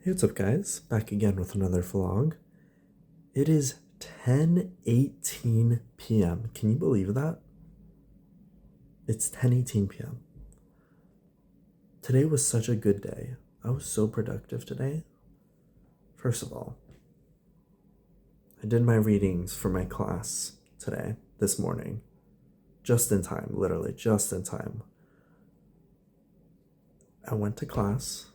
Hey, what's up, guys? Back again with another vlog. It is 10:18 p.m. Can you believe that? It's 10:18 p.m. Today was such a good day. I was so productive today. First of all, I did my readings for my class today, this morning. Just in time, literally, just in time. I went to class.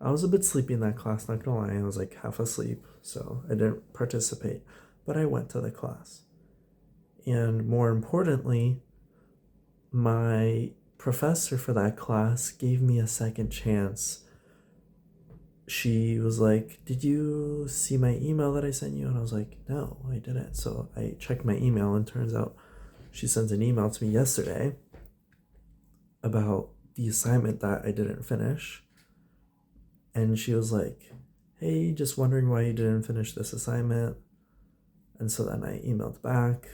I was a bit sleepy in that class, not gonna lie. I was like half asleep, so I didn't participate, but I went to the class. And more importantly, my professor for that class gave me a second chance. She was like, "Did you see my email that I sent you?" And I was like, "No, I didn't." So I checked my email, and turns out she sent an email to me yesterday about the assignment that I didn't finish. And she was like, "Hey, just wondering why you didn't finish this assignment." And so then I emailed back,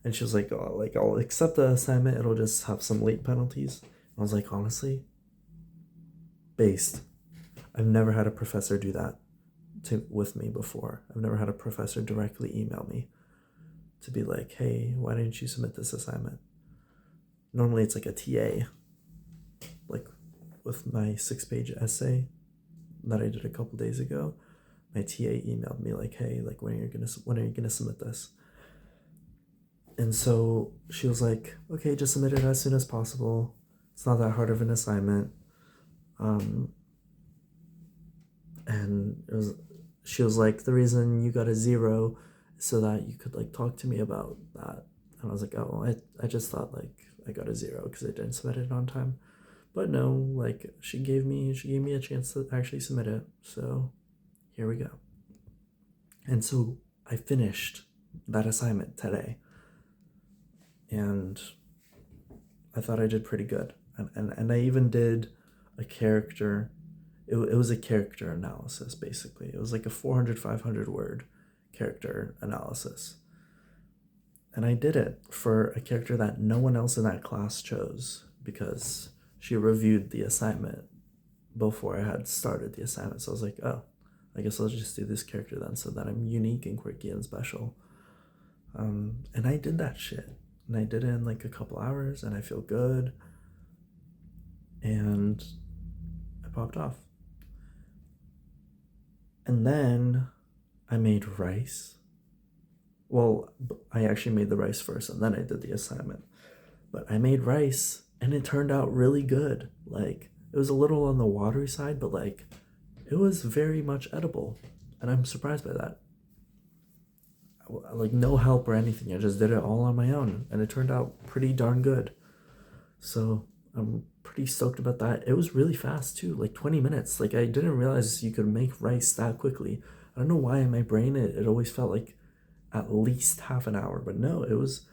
and she was like, "Oh, like I'll accept the assignment. It'll just have some late penalties." I was like, "Honestly, based. I've never had a professor do that with me before. I've never had a professor directly email me to be like, hey, why didn't you submit this assignment?" Normally it's like a TA, like with my 6-page essay that I did a couple days ago. My TA emailed me like, hey, like when are you gonna submit this? And so she was like, okay, just submit it as soon as possible. It's not that hard of an assignment. And she was like, the reason you got a 0 is so that you could like talk to me about that. And I was like, oh, I just thought like I got a 0 because I didn't submit it on time. But no, like she gave me a chance to actually submit it. So here we go. And so I finished that assignment today, and I thought I did pretty good. And I even did a character. It was a character analysis, basically. It was like a 400, 500 word character analysis. And I did it for a character that no one else in that class chose because she reviewed the assignment before I had started the assignment. So I was like, oh, I guess I'll just do this character then so that I'm unique and quirky and special. And I did that shit. And I did it in like a couple hours, and I feel good. And I popped off. And then I made rice. Well, I actually made the rice first, and then I did the assignment. But I made rice, and it turned out really good. Like, it was a little on the watery side, but like, it was very much edible. And I'm surprised by that. Like, no help or anything. I just did it all on my own, and it turned out pretty darn good. So I'm pretty stoked about that. It was really fast too, like 20 minutes. Like, I didn't realize you could make rice that quickly. I don't know why in my brain it always felt like at least half an hour, but no, it was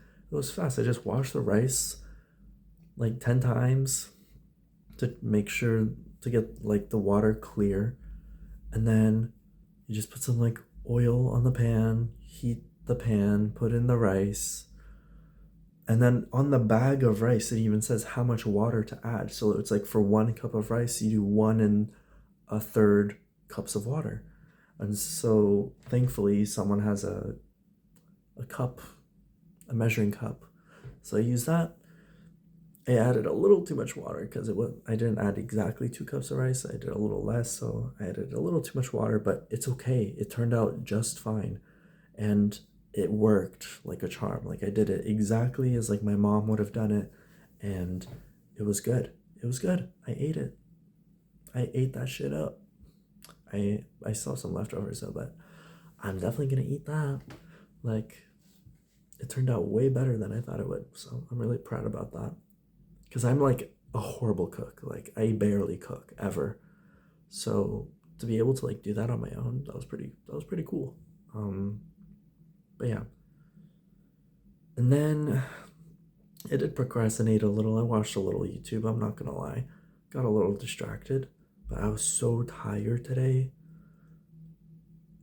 fast. I just washed the rice like 10 times to make sure to get like the water clear, and then you just put some like oil on the pan, heat the pan, put in the rice, and then on the bag of rice, it even says how much water to add. So it's like for 1 cup of rice, you do 1 1/3 cups of water. And so thankfully, someone has a cup, a measuring cup. So I used that. I added a little too much water because I didn't add exactly 2 cups of rice. I did a little less, so I added a little too much water, but it's okay. It turned out just fine. And it worked like a charm. Like, I did it exactly as like my mom would have done it, and it was good. It was good. I ate it. I ate that shit up. I still have some leftovers though, but I'm definitely gonna eat that. Like, it turned out way better than I thought it would. So I'm really proud about that. Because I'm like a horrible cook. Like, I barely cook ever. So to be able to like do that on my own, that was pretty cool. But yeah. And then I did procrastinate a little. I watched a little YouTube, I'm not gonna lie. Got a little distracted, but I was so tired today.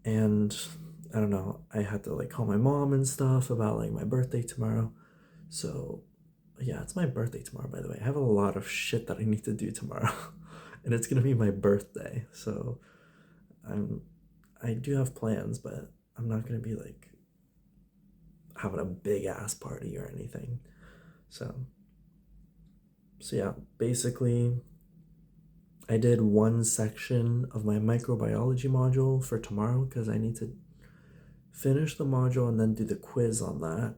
And I don't know, I had to like call my mom and stuff about like my birthday tomorrow. So yeah, it's my birthday tomorrow, by the way. I have a lot of shit that I need to do tomorrow. And it's gonna be my birthday. So I do have plans, but I'm not gonna be like having a big ass party or anything. So yeah, basically I did one section of my microbiology module for tomorrow because I need to finish the module and then do the quiz on that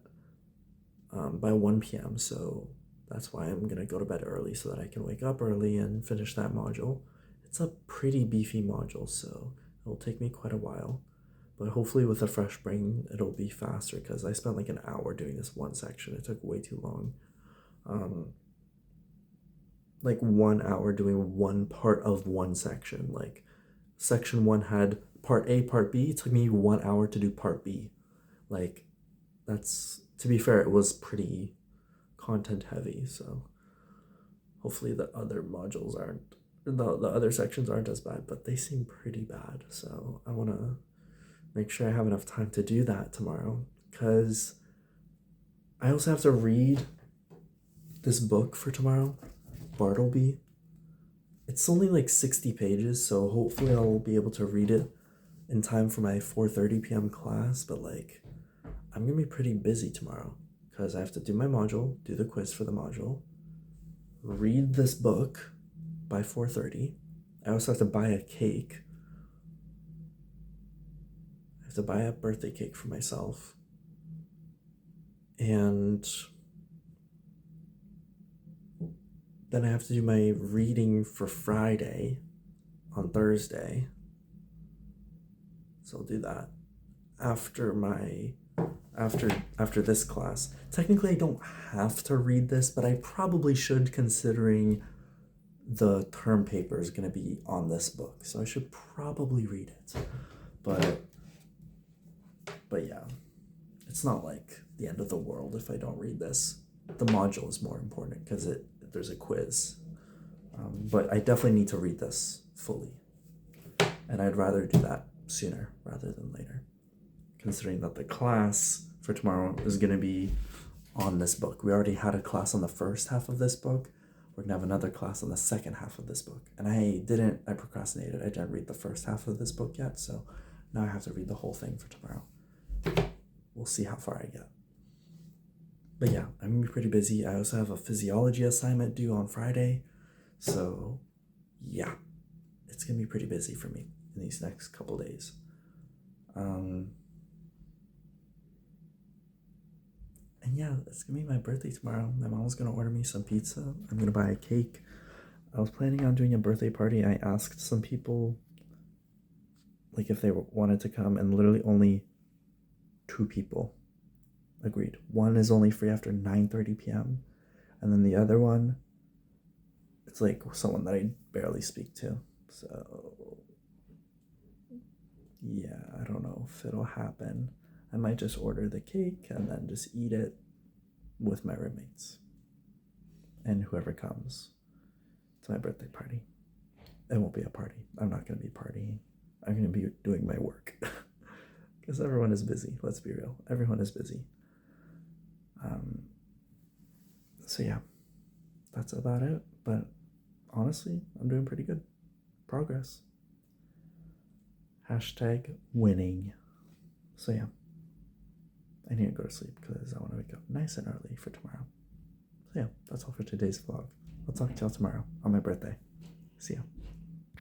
by 1 p.m. So that's why I'm gonna go to bed early so that I can wake up early and finish that module. It's a pretty beefy module, so it'll take me quite a while. But hopefully with a fresh brain, it'll be faster because I spent like an hour doing this one section. It took way too long. Like 1 hour doing one part of one section. Like section one had part A, part B. It took me 1 hour to do part B. Like that's, to be fair, it was pretty content heavy. So hopefully the other modules aren't, the other sections aren't as bad, but they seem pretty bad. So I want to make sure I have enough time to do that tomorrow because I also have to read this book for tomorrow, Bartleby. It's only like 60 pages, so hopefully I'll be able to read it in time for my 4:30 p.m. class, but like I'm gonna be pretty busy tomorrow because I have to do my module, do the quiz for the module, read this book by 4:30. I also have to buy a cake. I have to buy a birthday cake for myself. And then I have to do my reading for Friday on Thursday. So I'll do that after this class. Technically I don't have to read this, but I probably should, considering the term paper is going to be on this book. So I should probably read it. But yeah, it's not like the end of the world if I don't read this. The module is more important because there's a quiz. But I definitely need to read this fully. And I'd rather do that sooner rather than later, considering that the class for tomorrow is going to be on this book. We already had a class on the first half of this book. We're going to have another class on the second half of this book. And I procrastinated. I didn't read the first half of this book yet. So now I have to read the whole thing for tomorrow. We'll see how far I get. But yeah, I'm going to be pretty busy. I also have a physiology assignment due on Friday. So yeah, it's going to be pretty busy for me in these next couple days. And yeah, it's going to be my birthday tomorrow. My mom's going to order me some pizza. I'm going to buy a cake. I was planning on doing a birthday party. I asked some people like if they wanted to come, and literally only 2 people agreed. One is only free after 9:30 p.m. and then the other one, it's like someone that I barely speak to. So yeah, I don't know if it'll happen. I might just order the cake and then just eat it with my roommates and whoever comes to my birthday party. It won't be a party. I'm not going to be partying. I'm going to be doing my work because everyone is busy. Let's be real. Everyone is busy. So yeah, that's about it. But honestly, I'm doing pretty good. Progress. #winning. So yeah, I need to go to sleep because I want to wake up nice and early for tomorrow. So yeah, that's all for today's vlog. I'll talk to y'all tomorrow on my birthday. See ya.